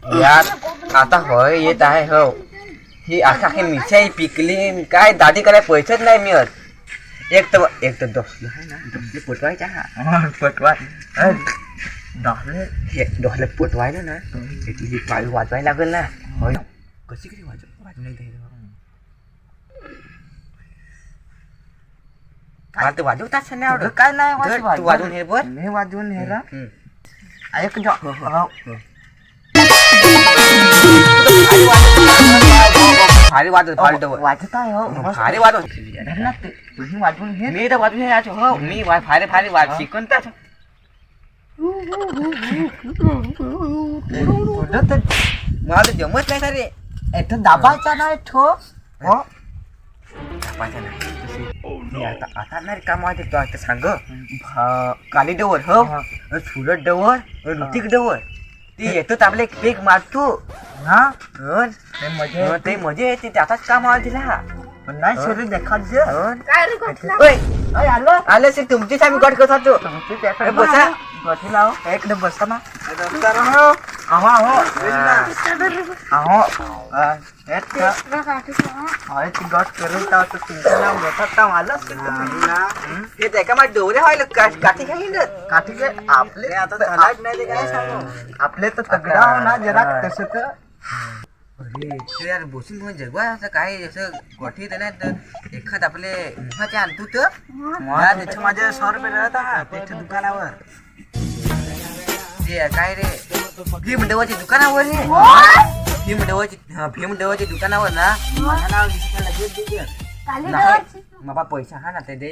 यार आता होय येत आहे हो ही आता हे मिरच्या पिकली काय दादी करायला पैसेच नाही मिळत एक तर डोसलं आहे ना डोसले पोटवायचा पोटवा डोसले पोटवायला ना त्याची ही पाळी वाजवायला लागेल ना होय कशी कशी वाजवू नाही द्यायला मला तर वाजवताच नाही आवडत काय नाही तू वाजवून हे बर मी वाजवून हे रा ऐक भारी वाजत वाजत आहे हो भारी वाजवत तुम्ही वाजवून घे मी तर वाजवून हे हो मी भारी भारी वाज शिकून तर मला तर जमत नाही सारे इथं दाबायचा नाही ठो हो दाबायचा नाही आता नाही काम आहे तो आता सांग काली डवर हो सुरत डवर ऋतिक डवर ती येतोच आपले केक मारतो हा ते मजा येते त्याचाच काम आहे तिला पण नाही शरीर देखायचं आलं से तुमचीच आम्ही गट करत होतो बसा गठी लाव एक बसा ना गट करून तुमचं नाव घेतात हे एका माझ्या डोरे व्हायला काठी खाईन काठी आपले आता नाही काय सांगू आपले तर तगडा हो ना जरा तसं तर अरे यार बसून म्हणून जगवा असं काय असं गोठी येत नाही तर एखाद आपले मुखाचे आणतो तर तिथे माझे 100 रुपये राहत हा त्याच्या दुकानावर ते काय रे भीम डवाच्या दुकानावर रे भीम डवाच्या दुकानावर ना माझं नाव लिहिलं लगेच दे बाबा पैसा हा ना ते दे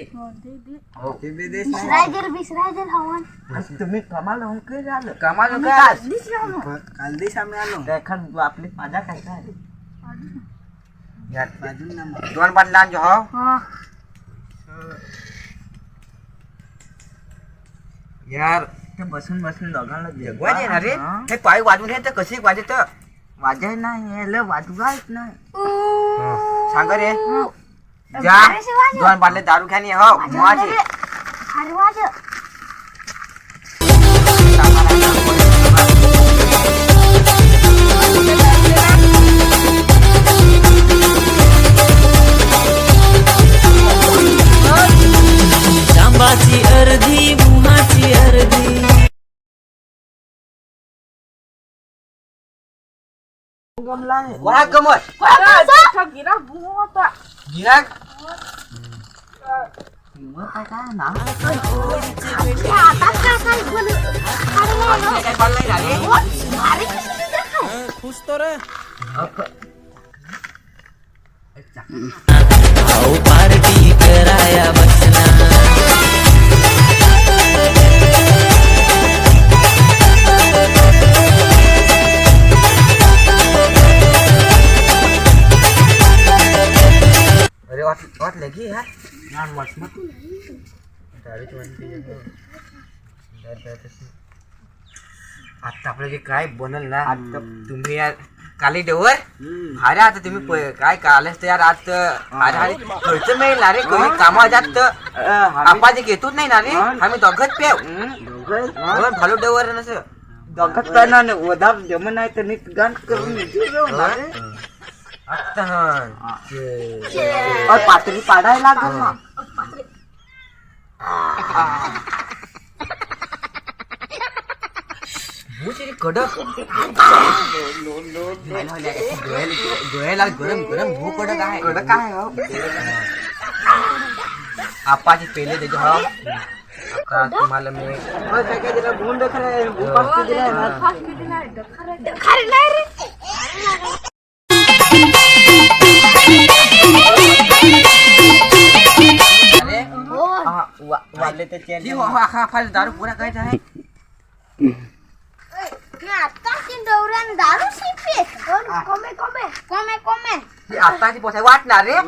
तुम्ही कमाल होऊन काही झालं कमाल काल दिवस आम्ही आलो एखाद आपली माझा काय काय दोन पाटला जो हो यार ते बसून दोघांना जगवायचे ना रे हे पाय वाजवून हे तर कशी वाजत वाजाय नाही वाजवायच नाही सांग रे जा दोन बाटले दारू घ्यानी हो माझे जांबाची अर्धी मुहाची अर्धी वळा कमत गिराक काय ना काय पाल नाही झाले खुश तो रे पार्टी कराया बसना अरे वाट लगी यार यार मत आता आपलं जे काय बनल ना आता तुम्ही यार काली डवर अरे आता तुम्ही काय कालच तर यार आज अरे खर्च मिळेल ना रे कोणी कामा जात आपाजी घेतोच नाही ना रे आम्ही दोघच पेव भालो डवर नसं दोघात काय ना वधा जमन नाही तर नीट गाण करून पातळी पाडायला लागल ना कडक डोळ्याला गरम गरम भू कडक आहे कडक आहे हो आपाची पेले त्याच्या हो आता तुम्हाला मी काय दिला गुंड वाढले तर दारू पुरा काय आहे आताची पोसा वाटणार रे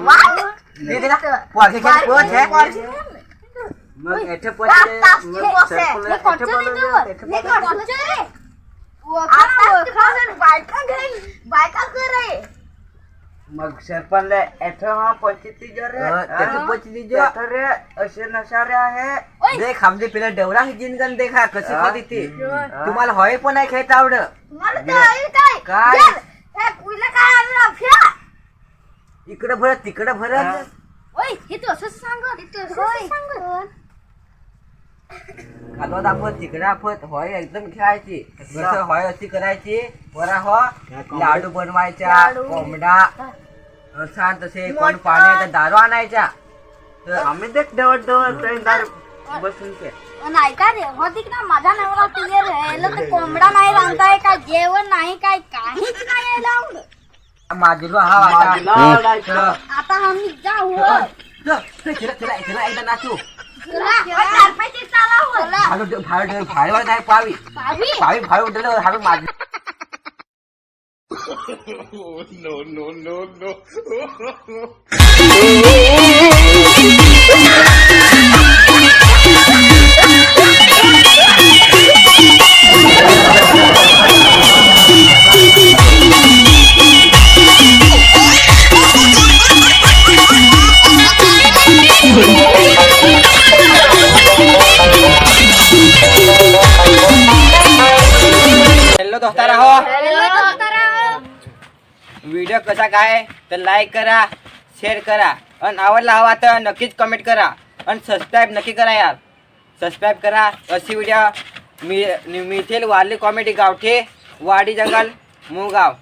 मग याचे मग सरपंच हा 25 रे असे नशारे आहे देख आमचे पिला डवरा जिनगन देखा कशी खाती ती तुम्हाला हवे पण नाही खेळता आवड काय कुठलं काय आलं अफिया? इकडे भरत तिकडे भरत ओय हे तू असंच सांगत खालवा दाखवत तिकडे दाखवत होय एकदम खेळायची कसं होय अशी करायची वरा हो लाडू बनवायच्या लाडू. कोंबडा छान तसे कोण पाणी दारू आणायच्या तर आम्ही देख डवट बसून ते नाही का रे होती ना माझा नवरा तुझे राहिलं तर कोंबडा नाही रांधताय का जेवण नाही काय काहीच नाही लावलं माझीला हा वाटा आता आम्ही जाऊ तिला एकदा नाचू चारपायची चालावं भाडे नाही पावी भाभी पावी भाडे उठलं हवे माझी हॅलो दोस्तारा हो व्हिडिओ कसा काय तर लाईक करा शेअर करा आणि आवडला हवा तर नक्कीच कमेंट करा आणि सबस्क्राईब नक्की करा यार सबस्क्राईब करा अशी व्हिडिओ मिळतील वारली कॉमेडी गावठे वाडी जंगल मुळगाव